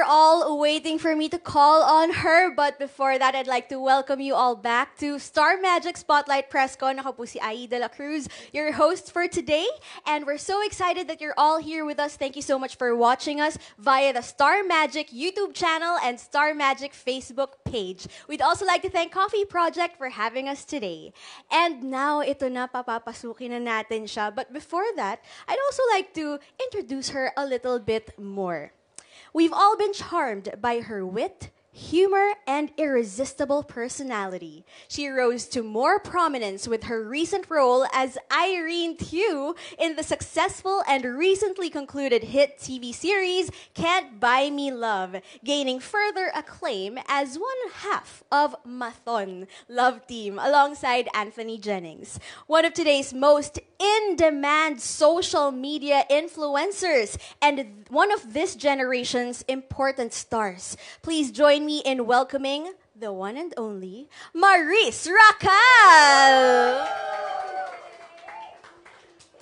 you're all waiting for me to call on her. But before that, I'd like to welcome you all back to Star Magic Spotlight Press Con. Ako po si Ai de la Cruz, your host for today. And we're so excited that you're all here with us. Thank you so much for watching us via the Star Magic YouTube channel and Star Magic Facebook page. We'd also like to thank Coffee Project for having us today. And now, ito na, papapasukin na natin siya. But before that, I'd also like to introduce her a little bit more. We've all been charmed by her wit, humor, and irresistible personality. She rose to more prominence with her recent role as Irene Tew in the successful and recently concluded hit TV series Can't Buy Me Love, gaining further acclaim as one half of Mathon Love Team alongside Anthony Jennings. One of today's most in-demand social media influencers and one of this generation's important stars. Please join me in welcoming the one and only Maris Racal.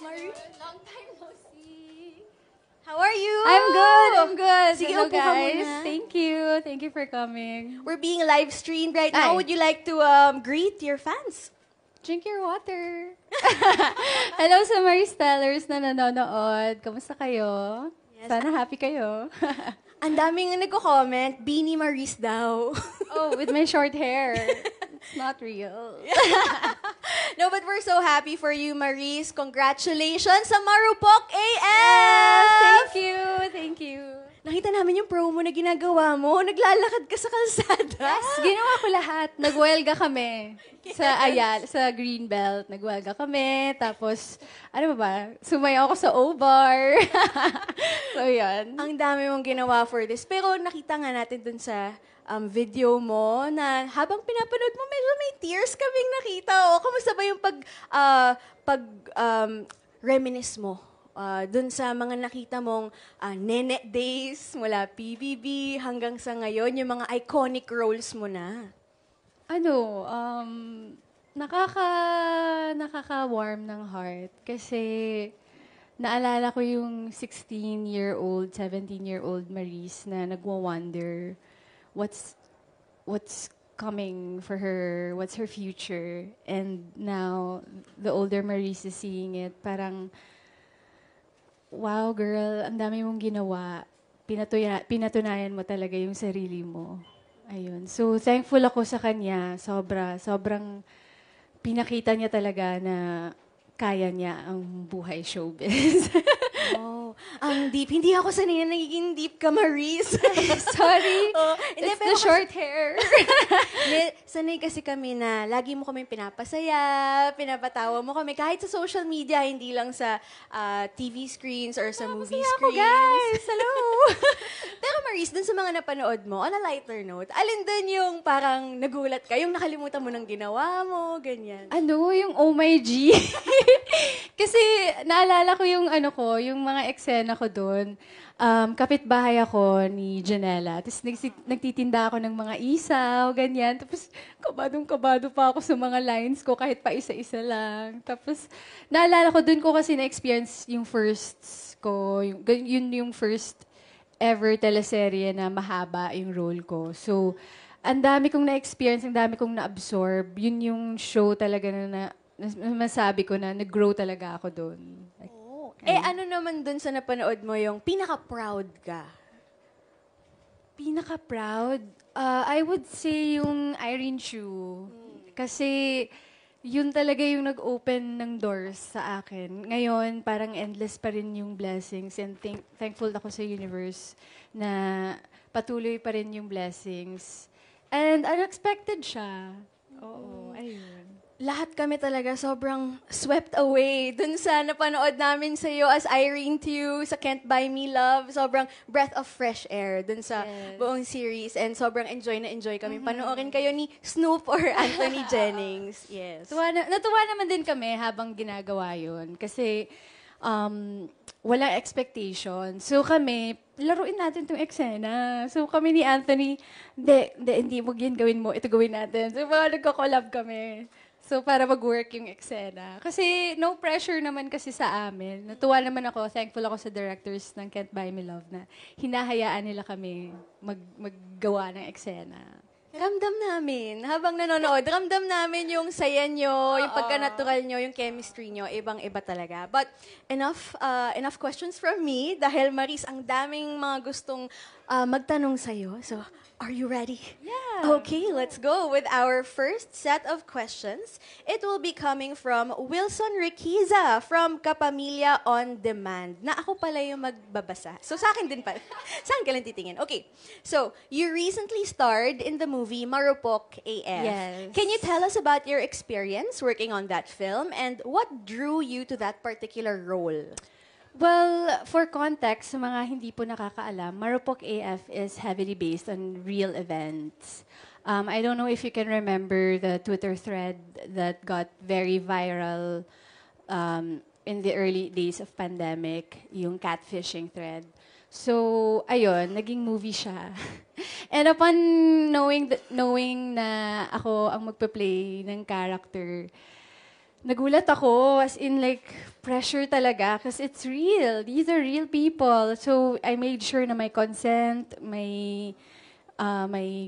Maris, long time no see. How are you? I'm good. Sige, Hello, upo ka guys. muna. Thank you for coming. We're being live streamed right now. Ay. Would you like to greet your fans? Drink your water. Hello sa Maris Stellers na nanonood. Kamusta kayo? Yes. Sana happy kayo. Ang daming nagko-comment, Beanie Maris daw. Oh, with my short hair. It's not real. No, but we're so happy for you, Maris. Congratulations sa Marupok AF! Thank you. Nakita namin yung promo na ginagawa mo. Naglalakad ka sa kalsada. Yes, ginawa ko lahat. Nagwelga kami sa Greenbelt. Nagwelga kami. Tapos, ano ba? Sumayaw ako sa O-Bar. So, yan. Ang dami mong ginawa for this. Pero nakita nga natin dun sa video mo na habang pinapanood mo, medyo may tears kaming nakita. O, kamusta ba yung reminisce mo? Dun sa mga nakita mong nene days mula PBB hanggang sa ngayon, yung mga iconic roles mo na. Nakaka-warm ng heart kasi naalala ko yung 16-year-old, 17-year-old Maris na nagwa-wonder what's coming for her, what's her future. And now, the older Maris is seeing it, parang wow, girl, ang dami mong ginawa. Pinatunayan mo talaga yung sarili mo. Ayun. So, thankful ako sa kanya. Sobrang pinakita niya talaga na kaya niya ang buhay showbiz. Oh, ang deep. Hindi ako sanay na nagiging deep ka, Maris. Sorry. Hindi, It's pero the short hair. Hindi, sanay kasi kami na lagi mo kami pinapasaya, pinapatawa mo kami. Kahit sa social media, hindi lang sa TV screens or sa movie Masaya ako, screens. guys. Hello. Pero Maris, dun sa mga napanood mo, on a lighter note, alin dun yung parang nagulat ka, yung nakalimutan mo ng ginawa mo, ganyan? Yung Oh My G. Kasi naalala ko yung mga eksena ko doon. Kapitbahay ako ni Janela. Tapos nagtitinda ako ng mga isaw, ganyan. Tapos kabadong-kabado pa ako sa mga lines ko kahit pa isa-isa lang. Tapos naalala ko doon ko kasi na-experience yung firsts ko. Yung first ever teleserye na mahaba yung role ko. So, ang dami kong na-experience, ang dami kong na-absorb. Yun yung show talaga na masabi ko na nag-grow talaga ako doon. Ano naman dun sa napanood mo yung pinaka-proud ka? Pinaka-proud? I would say yung Irene Tew. Kasi yun talaga yung nag-open ng doors sa akin. Ngayon, parang endless pa rin yung blessings and thankful ako sa universe na patuloy pa rin yung blessings. And unexpected siya. Oo, ayun. Lahat kami talaga sobrang swept away dun sa napanood namin sa iyo as Irene Tew sa Can't Buy Me Love. Sobrang breath of fresh air dun sa buong series and sobrang enjoy kami. Panoorin kayo ni Snoop or Anthony Jennings. Yes. Natuwa naman din kami habang ginagawa yun. Kasi walang expectation. So kami, laruin natin itong eksena. So kami ni Anthony, hindi, wag yan gawin mo, ito gawin natin. So mga nagko-collab kami. So, para mag-work yung eksena. Kasi no pressure naman kasi sa amin. Natuwa naman ako, thankful ako sa directors ng Can't Buy Me Love na hinahayaan nila kami maggawa ng eksena. Ramdam namin. Habang nanonood, ramdam namin yung saya nyo, yung pagka-natural nyo, yung chemistry nyo. Ibang-iba talaga. But enough questions from me dahil Maris, ang daming mga gustong magtanong sa'yo. So, are you ready? Yeah. Okay, let's go with our first set of questions. It will be coming from Wilson Riquiza from Kapamilya On Demand. Na ako pala yung magbabasa. So, sa akin din pala. Saan ka lang titingin? Okay. So, you recently starred in the movie Marupok AF. Yes. Can you tell us about your experience working on that film and what drew you to that particular role? Well, for context, sa mga hindi po nakakaalam, Marupok AF is heavily based on real events. I don't know if you can remember the Twitter thread that got very viral in the early days of pandemic, yung catfishing thread. So, ayun, naging movie siya. And upon knowing na ako ang magpa-play ng character, nagulat ako, as in like, pressure talaga, because it's real. These are real people. So, I made sure na may consent, may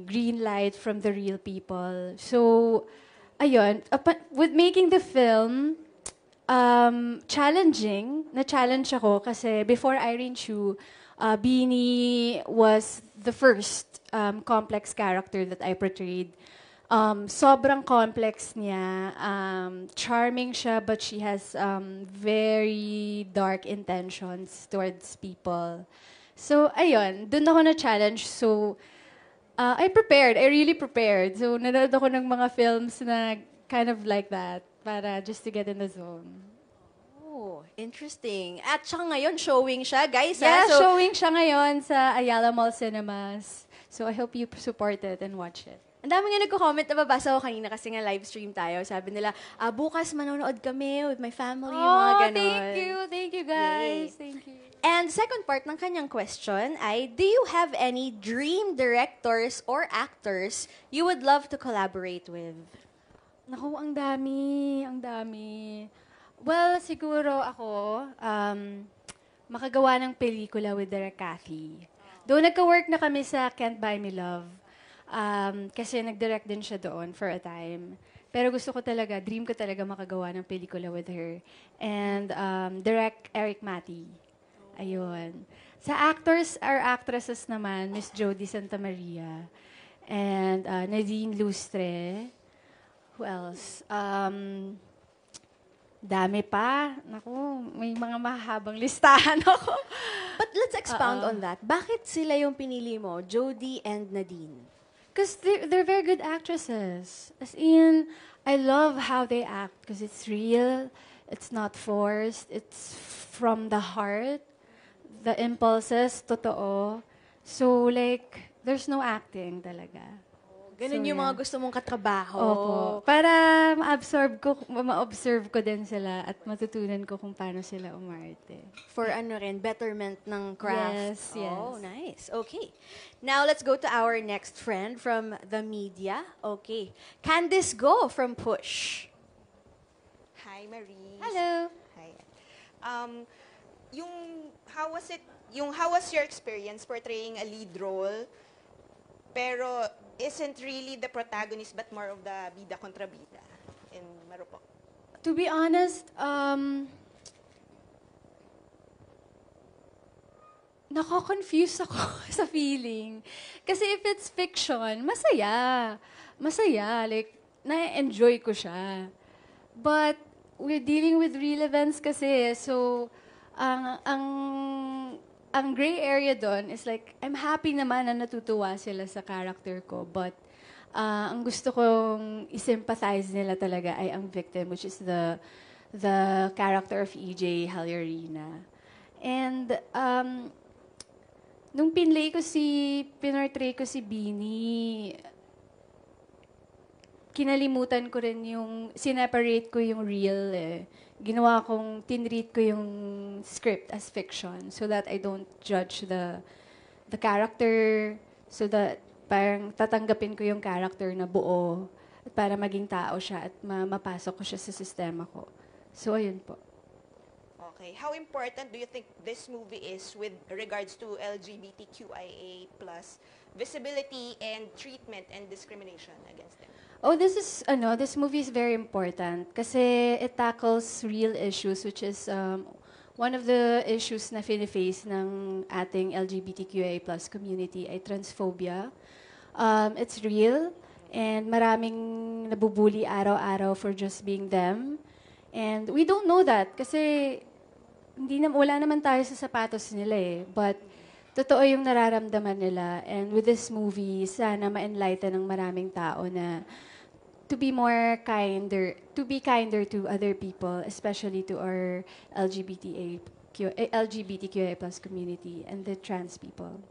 green light from the real people. So, ayun, with making the film, na-challenge ako kasi before Irene Chu, Beanie was the first complex character that I portrayed. Sobrang complex niya. Charming siya, but she has very dark intentions towards people. So, ayun, dun ako na-challenge. So, I really prepared. So, nanood ako ng mga films na kind of like that para just to get in the zone. Oh, interesting. At saka ngayon, showing siya, guys. Yeah, So, showing siya ngayon sa Ayala Mall Cinemas. So, I hope you support it and watch it. ang dami nga nagko-comment, nababasa ko kanina kasi nga live stream tayo. Sabi nila, bukas manonood kami with my family, mga ganon. Thank you guys. Yay. Thank you. And second part ng kanyang question ay, do you have any dream directors or actors you would love to collaborate with? Naku, ang dami. Well, siguro ako, makagawa ng pelikula with Derek Cathy. Doon nagka-work na kami sa Can't Buy Me Love. Kasi nag-direct din siya doon for a time. Pero dream ko talaga makagawa ng pelikula with her. And direct Eric Mati. Ayun. Sa actors or actresses naman, Miss Jody Santa Maria. And Nadine Lustre. Who else? Dami pa. Naku, may mga mahabang listahan ako. But let's expound on that. Bakit sila yung pinili mo, Jody and Nadine? Because they're very good actresses. As in, I love how they act because it's real, it's not forced, it's from the heart. The impulses, totoo. So, like, there's no acting talaga. Ganun So, yung mga yeah. gusto mong katrabaho. Opo. Para ma-observe ko din sila at matutunan ko kung paano sila umarte. For betterment ng craft. Yes. Oh, nice. Okay. Now, let's go to our next friend from the media. Okay. Candice Go from Push. Hi, Marie. Hello. Hi. How was your experience portraying a lead role, pero isn't really the protagonist but more of the bida kontra bida in Marupok? To be honest, nako-confuse ako sa feeling. Kasi if it's fiction, masaya. Masaya. Like, na-enjoy ko siya. But, we're dealing with real events kasi. So, ang gray area doon is like, I'm happy naman na natutuwa sila sa character ko. But, ang gusto kong i-sympathize nila talaga ay ang victim, which is the character of EJ Halyarina. And, nung pinortray ko si Beanie, kinalimutan ko rin sineparate ko yung real eh. Tinreat ko yung script as fiction so that I don't judge the character, so that parang tatanggapin ko yung character na buo at para maging tao siya at mapasok ko siya sa sistema ko. So, ayun po. Okay. How important do you think this movie is with regards to LGBTQIA plus visibility and treatment and discrimination against them? Oh, this movie is very important kasi it tackles real issues, which is one of the issues na face ng ating LGBTQIA plus community ay transphobia. It's real and maraming nabubuli araw-araw for just being them. And we don't know that kasi wala naman tayo sa sapatos nila eh. But totoo yung nararamdaman nila. And with this movie, sana ma-enlighten ng maraming tao na to be kinder to other people, especially to our LGBTQIA plus community and the trans people.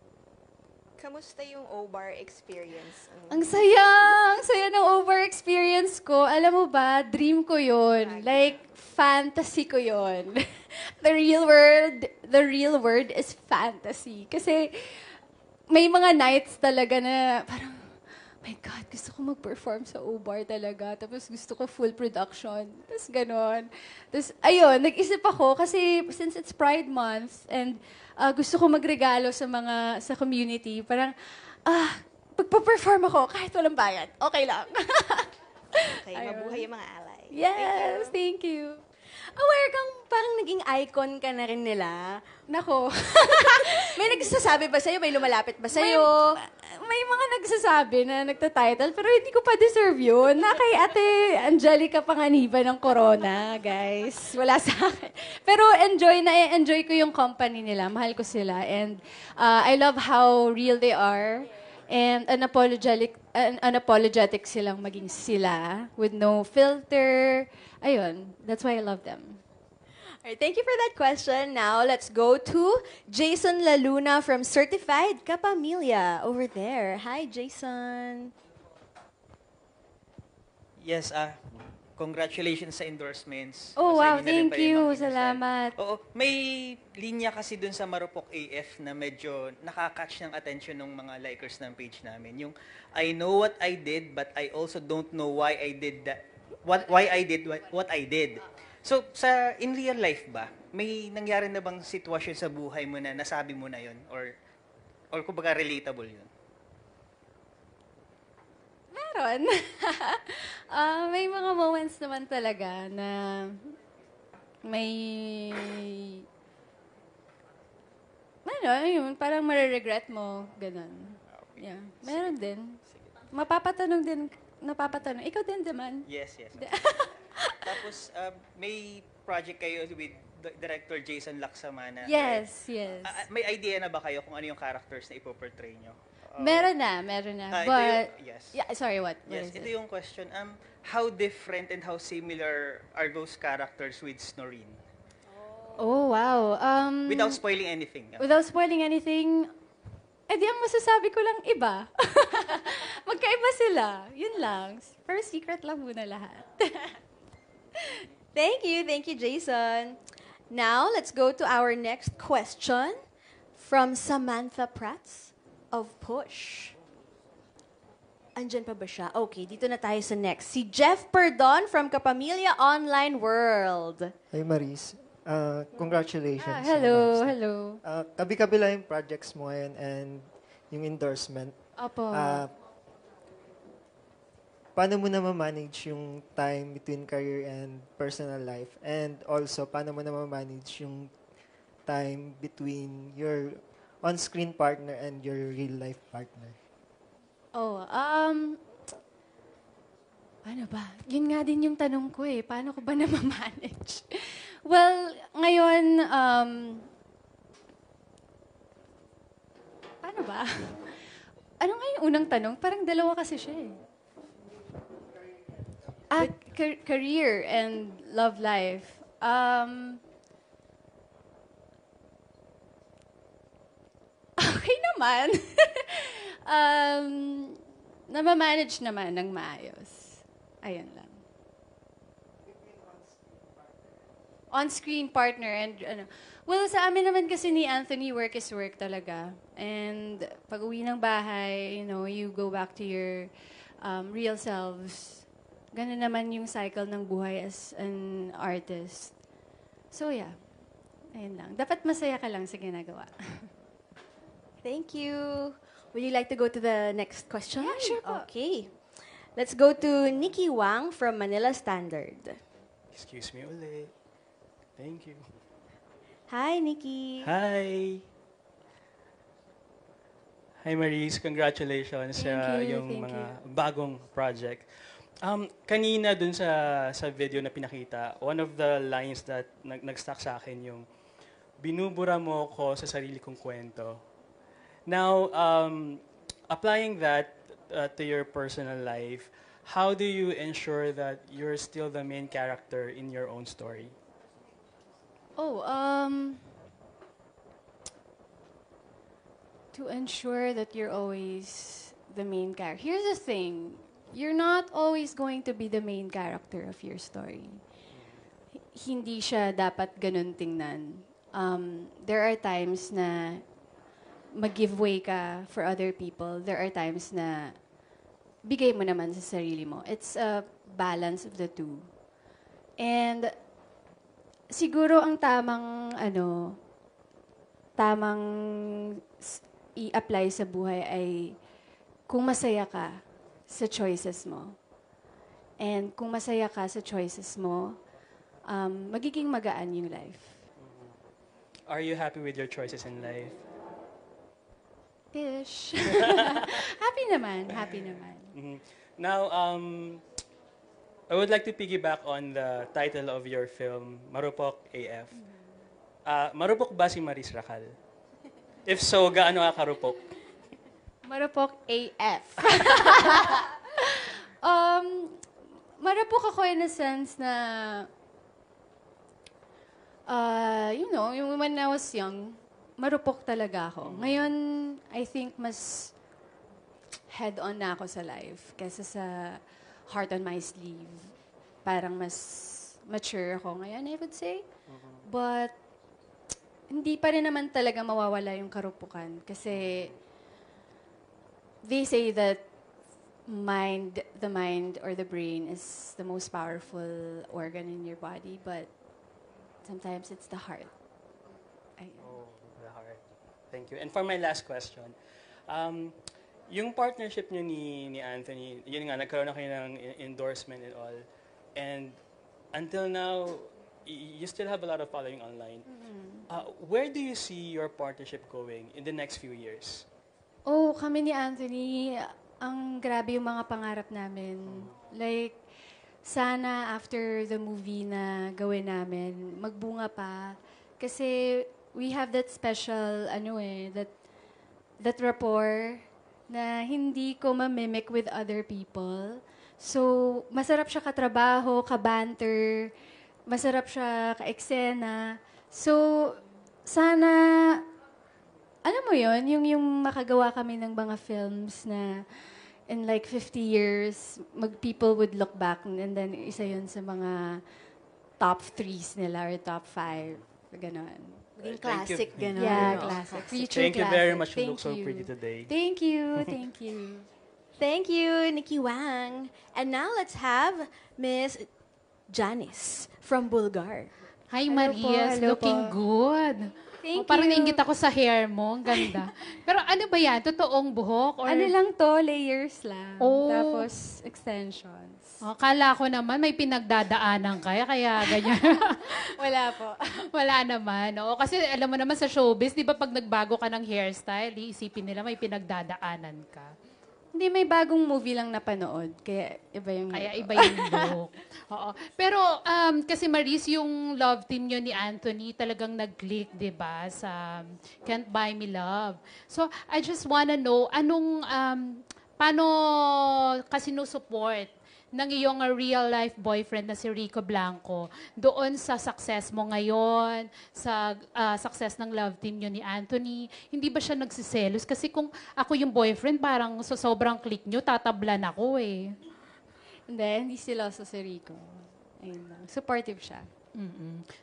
Kamusta yung O-Bar experience? Ang saya ng over experience ko. Alam mo ba, dream ko yun. Like, fantasy ko yun. The real word is fantasy. Kasi may mga nights talaga na parang, my God, gusto ko mag-perform sa O-Bar talaga. Tapos gusto ko full production. Tapos ganon. Tapos, ayun, nag-isip ako kasi since it's Pride Month and gusto ko magregalo sa community. Parang, pagpa-perform ako kahit walang bayad. Okay lang. Okay, mabuhay yung mga alay. Yes, thank you. Aware kang parang naging icon ka na rin nila. Nako. May nagsasabi ba sa'yo? May lumalapit ba sa'yo? May mga nagsasabi na nagta-title, pero hindi ko pa deserve yun. Na kay Ate Angelica Panganiban ng Corona, guys. Wala sa akin. Pero enjoy ko yung company nila. Mahal ko sila. And I love how real they are. And unapologetic silang maging sila with no filter. Ayun, that's why I love them. Alright, thank you for that question. Now, let's go to Jason Laluna from Certified Kapamilya over there. Hi, Jason. Yes, congratulations sa endorsements. Oh, Sa wow, inyo na rin thank pa yung you. mga kinasal. Salamat. Oo, may linya kasi dun sa Marupok AF na medyo nakakatch ng attention ng mga likers ng page namin. Yung, I know what I did, but I also don't know why I did that. Why I did what I did. So, in real life ba, may nangyari na bang sitwasyon sa buhay mo na nasabi mo na yon or kumbaga relatable yun? Meron. May mga moments naman talaga na may yun, parang mariregret mo, ganun. Yeah, meron din. Napapatanong. Ikaw din naman. Yes. Tapos, may project kayo with Director Jason Laksamana. Yes. May idea na ba kayo kung ano yung characters na ipoportray nyo? Meron na. But, yes. yeah, sorry, what? Yes, What is ito it? yung question. How different and how similar are those characters with Snoreen? Oh, wow. Without spoiling anything. Without spoiling anything, di ang masasabi ko lang iba. Magkaiba sila. Yun lang. First secret lang muna lahat. Thank you, Jason. Now, let's go to our next question from Samantha Prats of Push. Andyan pa ba siya? Okay, dito na tayo sa next. Si Jeff Perdon from Kapamilya Online World. Hi Maris, congratulations. Hello. Kabi-kabila yung projects mo ngayon and yung endorsement. Opo. Paano mo na ma-manage yung time between career and personal life? And also, paano mo na ma-manage yung time between your on-screen partner and your real-life partner? Paano ba? Yun nga din yung tanong ko eh. Paano ko ba na ma-manage? Well, ngayon, paano ba? Ano nga yung unang tanong? Parang dalawa kasi siya eh. Career and love life. Okay naman. Namamanage naman ng maayos. Ayun lang. On-screen partner and ano. Well, sa amin naman kasi ni Anthony, work is work talaga. And pag uwi ng bahay, you go back to your real selves. ganun naman yung cycle ng buhay as an artist. So yeah, ayun lang. Dapat masaya ka lang sa ginagawa. Thank you. Would you like to go to the next question? Yeah, sure po. Okay. Let's go to Nikki Wang from Manila Standard. Excuse me ulit. Thank you. Hi, Nikki. Hi! Hi Maris, congratulations sa Thank you, yung thank mga bagong project. Kanina dun sa video na pinakita, one of the lines that nag-stuck sa akin yung binubura mo ko sa sarili kong kwento. Now, applying that to your personal life, how do you ensure that you're still the main character in your own story? Oh, to ensure that you're always the main character. Here's the thing. You're not always going to be the main character of your story. Hindi siya dapat ganun tingnan. There are times na mag-give way ka for other people. There are times na bigay mo naman sa sarili mo. It's a balance of the two. And siguro ang tamang i-apply sa buhay ay kung masaya ka sa choices mo. And kung masaya ka sa choices mo, magiging magaan yung life. Are you happy with your choices in life? Ish. Happy naman, happy naman. Mhm. Now, I would like to piggyback on the title of your film, Marupok AF. Marupok ba si Maris Racal? If so, gaano ka karupok? Marupok AF. Marupok ako in a sense na, when I was young, marupok talaga ako. Ngayon, I think mas head-on na ako sa life kaysa sa heart on my sleeve. Parang mas mature ako ngayon, I would say. But, hindi pa rin naman talaga mawawala yung karupukan. Kasi, they say that the mind or the brain is the most powerful organ in your body, but sometimes it's the heart. Ayun. Oh, the heart. Thank you. And for my last question, yung partnership niyo ni Anthony, yun nga, nagkaroon na kayo ng endorsement and all. And until now, you still have a lot of following online. Where do you see your partnership going in the next few years? Oh, kami ni Anthony, ang grabe yung mga pangarap namin. Like, sana after the movie na gawin namin, magbunga pa. Kasi we have that special, that rapport na hindi ko ma-mimic with other people. So, masarap siya katrabaho, kabanter, masarap siya ka-eksena. So, sana, alam mo yun, yung makagawa kami ng mga films na in like 50 years, people would look back and then isa yun sa mga top 3s nila or top 5. Ganon. Maging Thank you. classic, gano'n. Yeah, no? classic. Future Thank you very classic. much. You look so pretty today. Thank you, thank you. Thank you, Nikki Wang. And now let's have Miss Janice from Bulgar. Hi, Hello po, Marias. hello Looking po. good. Thank Parang you. nainggit ako sa hair mo. Ang ganda. Pero ano ba yan? Totoong buhok? Or... Ano lang to, layers lang. Oh. Tapos extensions. Oh, kala ko naman may pinagdadaanan kaya ganyan. Wala po. Wala naman. Oo, kasi alam mo naman sa showbiz, di ba pag nagbago ka ng hairstyle, iisipin nila may pinagdadaanan ka. Hindi, may bagong movie lang napanood. Kaya iba yung... Kaya iba yung look. Oo. Pero kasi Maris, yung love team nyo ni Anthony talagang nag-click, di ba? Sa Can't Buy Me Love. So, I just wanna know, paano kasi no-support ng iyong real-life boyfriend na si Rico Blanco doon sa success mo ngayon, sa success ng love team nyo ni Anthony? Hindi ba siya nagsiselos? Kasi kung ako yung boyfriend, parang sa sobrang click nyo, tatablan ako eh. Hindi sila sa Rico. Ayun lang. Supportive siya.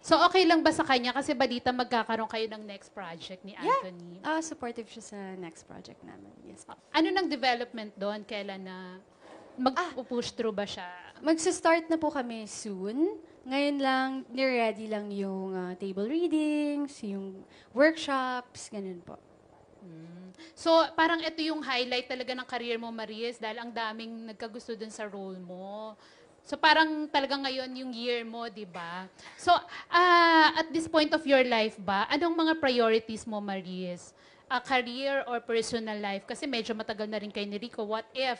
So, okay lang ba sa kanya? Kasi balita magkakaroon kayo ng next project ni Anthony. Supportive siya sa next project namin. Yes po. Ano nang development doon? Kailan na Mag-push through ba siya? Magsa-start na po kami soon. Ngayon lang, ni-ready lang yung table readings, yung workshops, ganun po. So, parang ito yung highlight talaga ng career mo, Maris, dahil ang daming nagkagusto dun sa role mo. So, parang talaga ngayon yung year mo, di ba? So, at this point of your life ba, anong mga priorities mo, Maris? Career or personal life? Kasi medyo matagal na rin kay ni Rico. What if,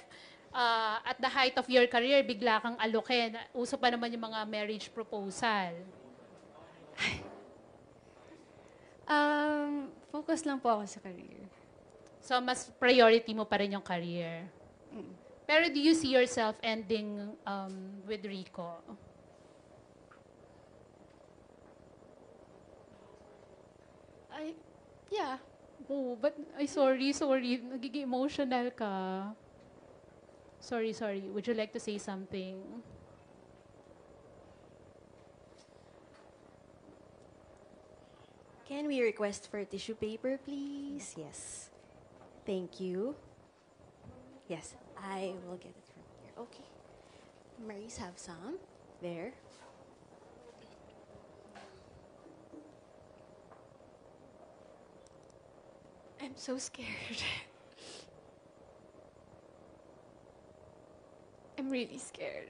at the height of your career, bigla kang alokin? Uso pa naman yung mga marriage proposal. Focus lang po ako sa career. So, mas priority mo pa rin yung career. Pero do you see yourself ending with Rico? Yeah. Oh, but, sorry. Nagiging emotional ka. Sorry. Would you like to say something? Can we request for tissue paper, please? Yes. Thank you. Yes, I will get it from here. Okay. Maurice, have some. There. I'm so scared. I'm really scared.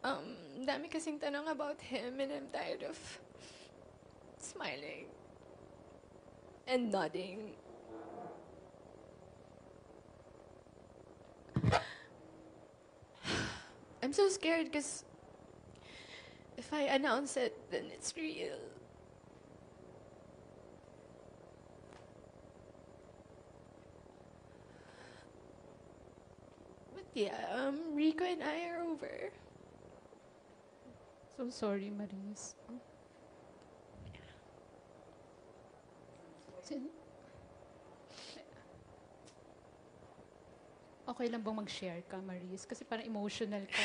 Dami kasing tanong about him and I'm tired of smiling and nodding. I'm so scared because if I announce it, then it's real. But yeah, Rico and I are over. So sorry, Maris. Okay lang bang mag-share ka, Maris? Kasi parang emotional ka.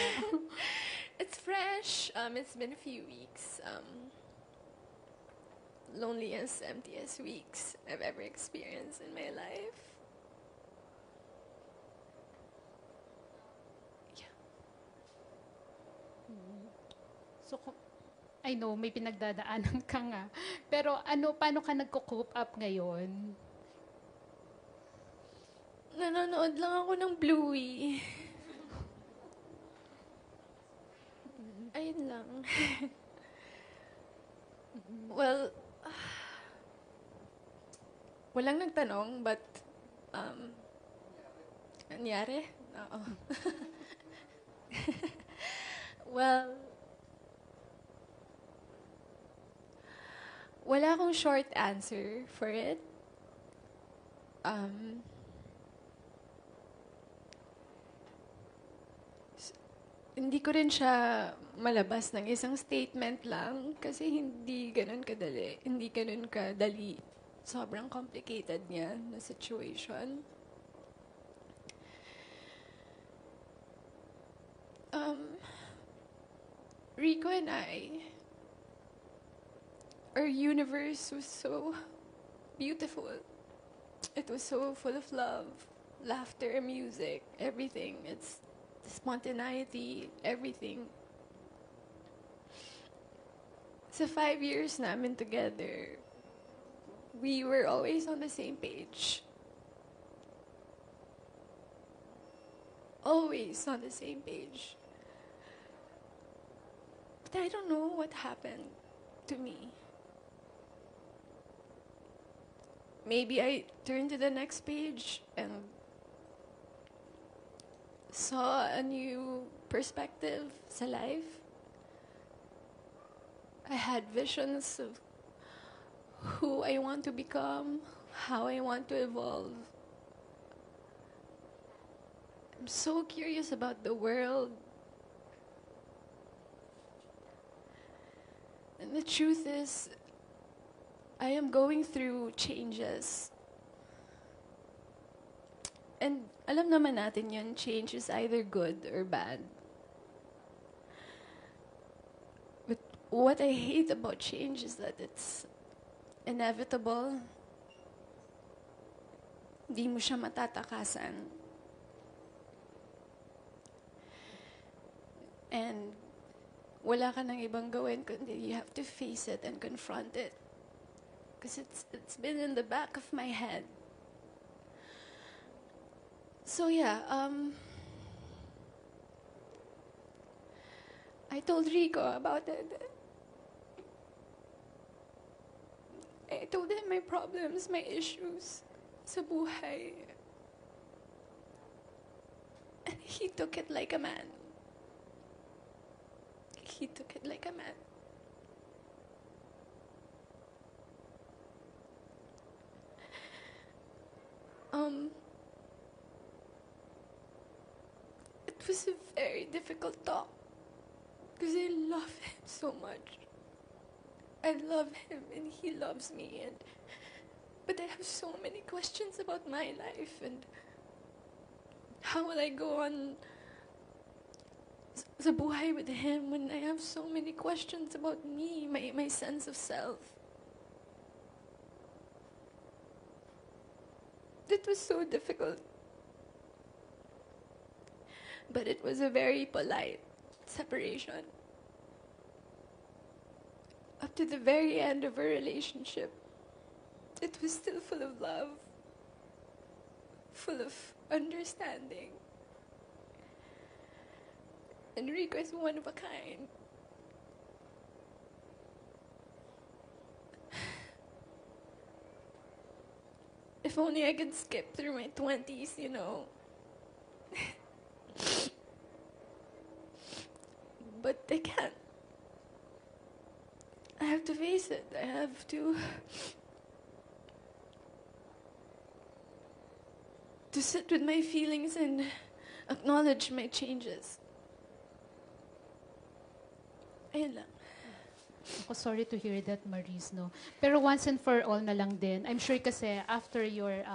It's fresh. It's been a few weeks. Loneliest, emptiest weeks I've ever experienced in my life. Yeah. So, I know, may pinagdadaanan ka nga. Pero paano ka nagko-cope up ngayon? Nanonood lang ako ng Bluey. Ayun lang. Well, walang nagtanong, but, nangyari? Oo. Well, wala akong short answer for it. Hindi ko rin siya malabas ng isang statement lang kasi hindi ganun kadali. Hindi ganun kadali. Sobrang complicated niya na situation. Rico and I, our universe was so beautiful. It was so full of love, laughter, music, everything. It's spontaneity, everything. Sa 5 years namin together, we were always on the same page. Always on the same page. But I don't know what happened to me. Maybe I turned to the next page and saw a new perspective sa life. I had visions of who I want to become, how I want to evolve. I'm so curious about the world. And the truth is, I am going through changes. And alam naman natin yun, change is either good or bad. But what I hate about change is that it's inevitable. Di mo siya matatakasan. And wala ka nang ibang gawin kundi you have to face it and confront it. Because it's been in the back of my head. So yeah, I told Rico about it. I told him my problems, my issues sa buhay. And he took it like a man. He took it like a man. It was a very difficult talk because I love him so much. I love him and he loves me, but I have so many questions about my life and how will I go on sa buhay with him when I have so many questions about me, my sense of self. It was so difficult. But it was a very polite separation. Up to the very end of our relationship, it was still full of love, full of understanding. Enrico is one of a kind. If only I could skip through my 20s, you know. But I can't. I have to face it. I have to sit with my feelings and acknowledge my changes. Ayun lang. Ako, sorry to hear that, Maris, no? Pero once and for all na lang din. I'm sure kasi after your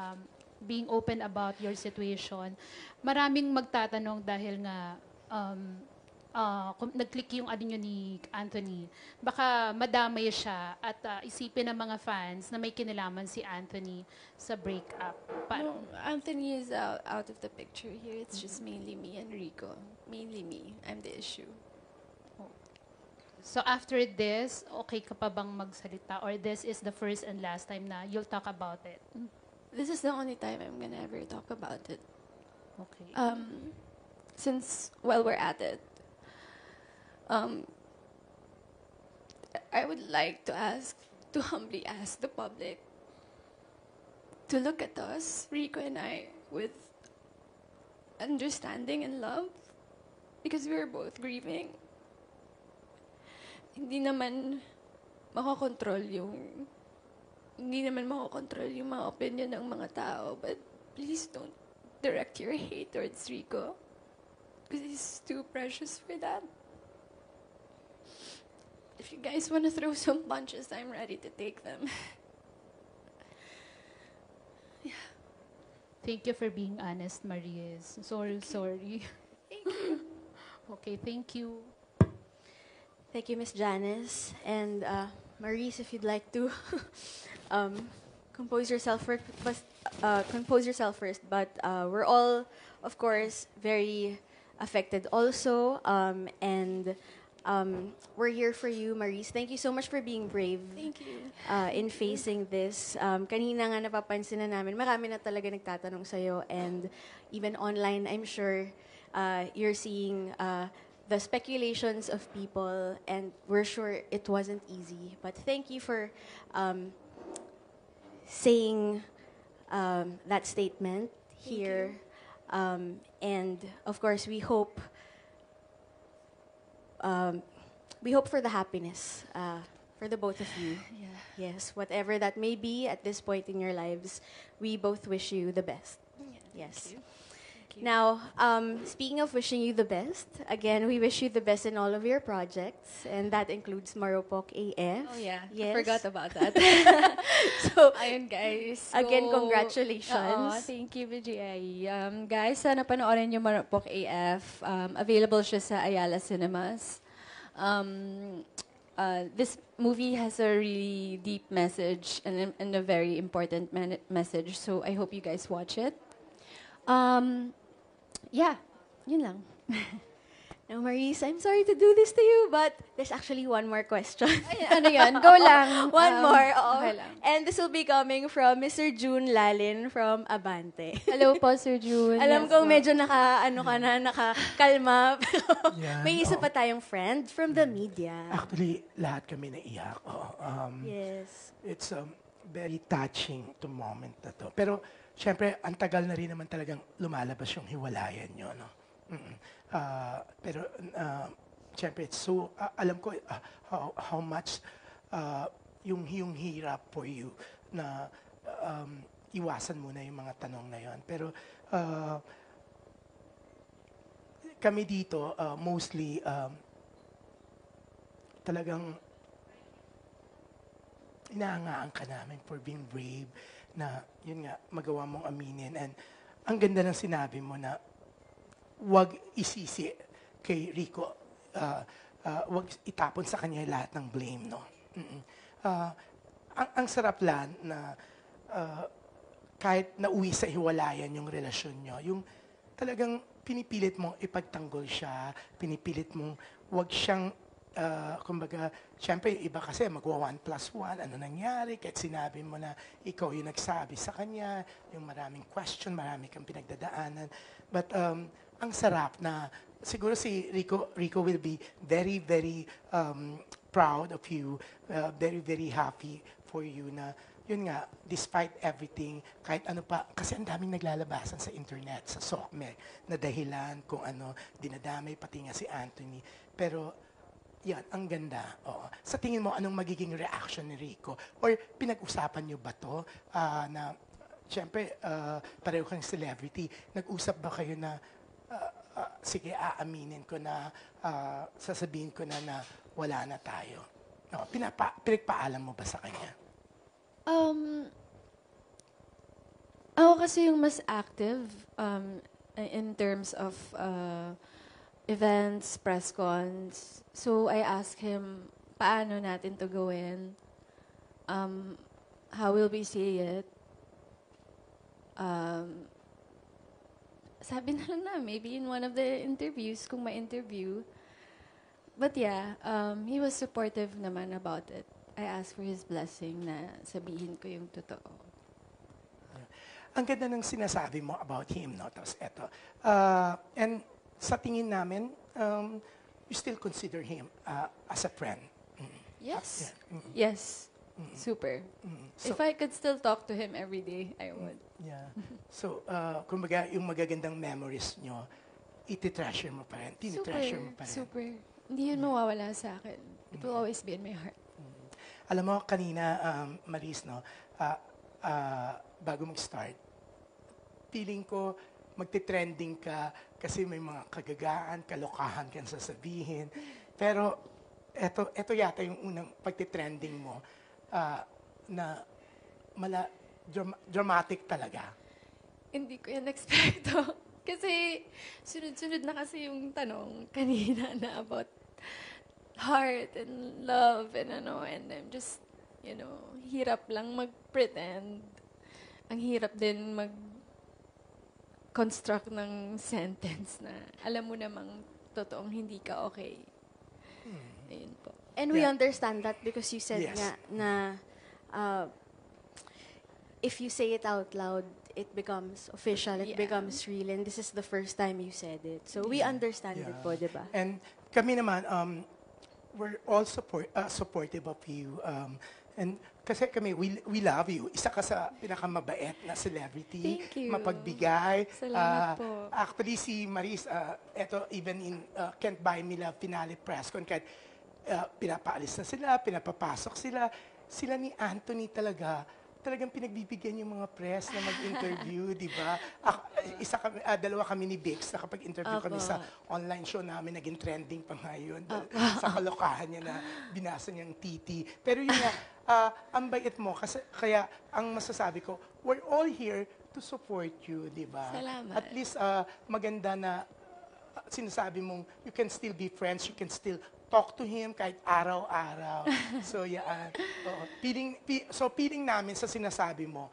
being open about your situation, maraming magtatanong dahil nga kung nag-click yung ano nyo ni Anthony, baka madamay siya at isipin ng mga fans na may kinalaman si Anthony sa breakup. No, Anthony is out of the picture here. It's just mainly me and Rico. Mainly me. I'm the issue. So after this, okay ka pa bang magsalita? Or this is the first and last time na you'll talk about it? This is the only time I'm gonna ever talk about it. Okay. Since, well, we're at it. I would like to humbly ask the public to look at us, Rico and I, with understanding and love, because we're both grieving. Hindi naman makokontrol yung mga opinion ng mga tao, but please don't direct your hate towards Rico because he's too precious for that. If you guys want to throw some punches, I'm ready to take them. Yeah. Thank you for being honest, Maris. Sorry. Thank you. Okay, thank you. Thank you, Miss Janice. And Maurice, if you'd like to compose yourself first. But we're all, of course, very affected also. And we're here for you, Maurice. Thank you so much for being brave. Thank you. In facing this. Kanina nga napapansin na namin, marami na talaga nagtatanong sa'yo. And even online, I'm sure you're seeing the speculations of people, and we're sure it wasn't easy. But thank you for saying that statement here. And of course, we hope for the happiness for the both of you. Yeah. Yes, whatever that may be at this point in your lives, we both wish you the best. Yeah, Yes. thank you. Now, speaking of wishing you the best, again, we wish you the best in all of your projects, and that includes Maropok AF. Oh yeah, Yes. I forgot about that. So, Ayun guys. again, So, congratulations. Thank you, BGI. Guys, sana panoorin yung Marupok AF. Available siya sa Ayala Cinemas. This movie has a really deep message and a very important message. So I hope you guys watch it. Yeah, yun lang. No, Maurice, I'm sorry to do this to you, but there's actually one more question. Ay, ano yan? Go lang. One more, oo. Okay lang. And this will be coming from Mr. June Lalin from Abante. Hello po, Sir June. Alam Yes kong po. medyo nakakalma, pero Yan, may isa oo. pa tayong friend from the media. Actually, lahat kami naiyak. Oo. Yes. It's very touching to moment na to. Pero, syempre, ang tagal na rin naman talagang lumalabas yung hiwalayan nyo, no? Pero, syempre, it's so, alam ko how much yung hirap for you na iwasan muna yung mga tanong na yon. Pero, kami dito, mostly, talagang inaangaan ka namin for being brave na, yun nga, magawa mong aminin. And ang ganda ng sinabi mo na wag isisi kay Rico, wag itapon sa kanya lahat ng blame, no? Ang sarap lang na kahit nauwi sa hiwalayan yung relasyon nyo, yung talagang pinipilit mong ipagtanggol siya, pinipilit mong wag siyang, kumbaga, syempre, iba kasi magwa 1+1, ano nangyari, kahit sinabi mo na ikaw yung nagsabi sa kanya, yung maraming question, marami kang pinagdadaanan. But, ang sarap na, siguro si Rico will be very, very proud of you, very, very happy for you na, yun nga, despite everything, kahit ano pa, kasi ang daming naglalabasan sa internet, sa SOCME, na dahilan kung ano, dinadamay pati nga si Anthony. Pero, yan, ang ganda. Oo. Sa tingin mo, anong magiging reaction ni Rico? Or pinag-usapan niyo ba to na, syempre, pareho kang celebrity, nag-usap ba kayo na, sige, aaminin ko na, sasabihin ko na wala na tayo? No, pinagpaalam mo ba sa kanya? Ako kasi yung mas active in terms of events, press cons. So I asked him, paano natin to gawin? How will we say it? Sabi na lang na, maybe in one of the interviews, kung may interview. But yeah, he was supportive naman about it. I asked for his blessing na sabihin ko yung totoo. Ang ganda ng sinasabi mo about him, no? Tapos eto. And sa tingin namin, you still consider him as a friend. Yes. Yeah. Yes. Super. So, If I could still talk to him every day, I would. yeah. So, kumbaga, yung magagandang memories nyo, iti-treasure mo pa rin. Tini-treasure mo pa rin. Super. Hindi yun mawawala sa akin. It will always be in my heart. Alam mo, kanina, Maris, no, bago mag-start, feeling ko, magte-trending ka kasi may mga kagagaan, kalokahan kang sasabihin. Pero, eto yata yung unang pagte-trending mo na dramatic talaga. Hindi ko yan expecto. Kasi sunod-sunod na kasi yung tanong kanina na about heart and love and ano, and I'm just, hirap lang mag-pretend. Ang hirap din mag-construct ng sentence na alam mo namang totoong hindi ka okay. Ayun po. And we Yeah. understand that because you said Yes. nga na if you say it out loud, it becomes official, it Yeah. becomes real, and this is the first time you said it. So we understand it po, di ba? And kami naman, we're all supportive of you. And kasi kami, we love you. Isa ka sa pinakamabait na celebrity. Thank you. Mapagbigay. Salamat po. Actually, si Maris, eto, even in Can't Buy Me Love finale press con, kahit pinapaalis na sila, pinapapasok sila ni Anthony talagang pinagbibigyan yung mga press na mag-interview, di ba? Dalawa kami ni Bix, nakapag-interview kami sa online show namin, naging trending pa nga yun. Sa kalokahan niya na binasa niyang titi. Pero yun nga, ang bait mo, kasi, kaya ang masasabi ko, we're all here to support you, di ba? Salamat. At least maganda na sinasabi mong you can still be friends, you can still talk to him kahit araw-araw. So, yan. Oo. Feeling namin sa sinasabi mo,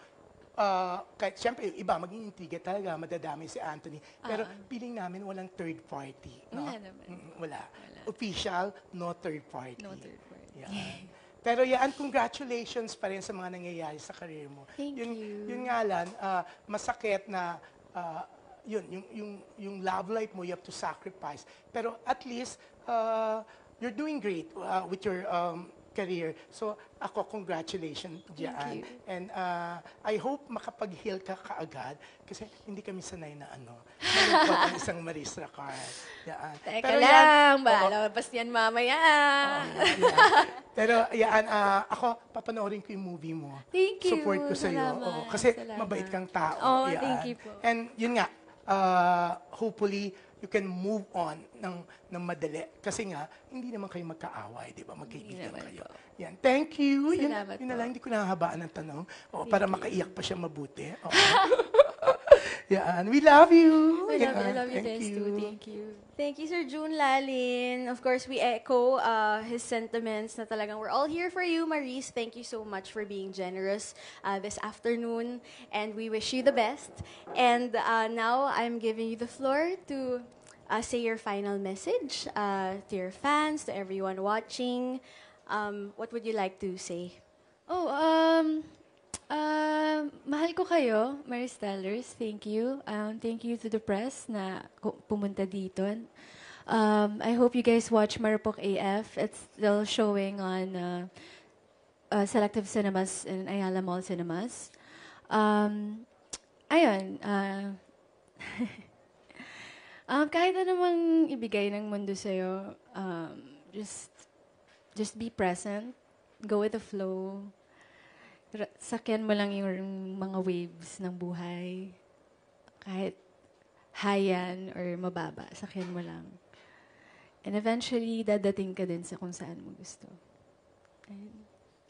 kahit siyempre yung iba, maging intriga talaga, madadami si Anthony. Pero feeling namin walang third party. No? Wala naman. Wala. Official, no third party. No third party. Yan. Pero yan, congratulations pa rin sa mga nangyayari sa career mo. Thank you. Yun nga lang, masakit na yung love life mo, you have to sacrifice. Pero at least, you're doing great with your career. So, ako, congratulations dyan. And I hope makapag-heal ka kaagad kasi hindi kami sanay na malungkot ang isang Maris Racar. Yan. Teka lang, balabas yan mamaya. Pero yan, ako, papanoorin ko yung movie mo. Thank you. Support ko sa'yo. Salamat. Kasi Salamat. mabait kang tao. Oh, yan. thank you po. And yun nga, hopefully, you can move on ng madali. Kasi nga, hindi naman kayo magkaaway, di ba? Magkaibigan kayo. Yan. Thank you. Salamat Yun na po. lang, hindi ko nahahabaan ng tanong. Para makaiyak pa siya mabuti. Yan. We love you. I love you guys too. Thank you. Thank you, Sir June Lalin. Of course, we echo his sentiments na talagang we're all here for you, Maris. Thank you so much for being generous this afternoon, and we wish you the best. And now, I'm giving you the floor to say your final message to your fans, to everyone watching. What would you like to say? Mahal ko kayo, Maris Stellers. Thank you. Thank you to the press na pumunta dito. I hope you guys watch Marupok AF. It's still showing on Selective Cinemas and Ayala Mall Cinemas. Ayun. Kahit anumang ibigay ng mundo sa'yo, just be present. Go with the flow. Sakyan mo lang yung mga waves ng buhay. Kahit high yan or mababa, sakyan mo lang. And eventually, dadating ka din sa kung saan mo gusto.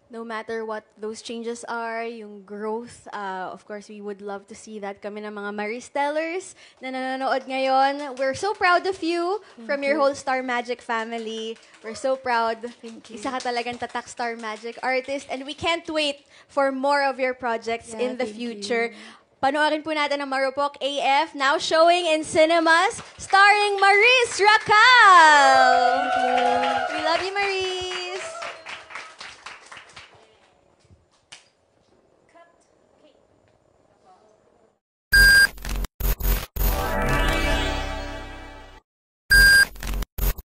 No matter what those changes are, yung growth, of course, we would love to see that. Kami ng mga Maris Stellers na nanonood ngayon. We're so proud of you from your whole Star Magic family. We're so proud. Thank you. Isa ka talagang tatak Star Magic artist. And we can't wait for more of your projects in the thank future. Panoorin po natin ang Marupok AF, now showing in cinemas, starring Maris Racal! We love you, Maris!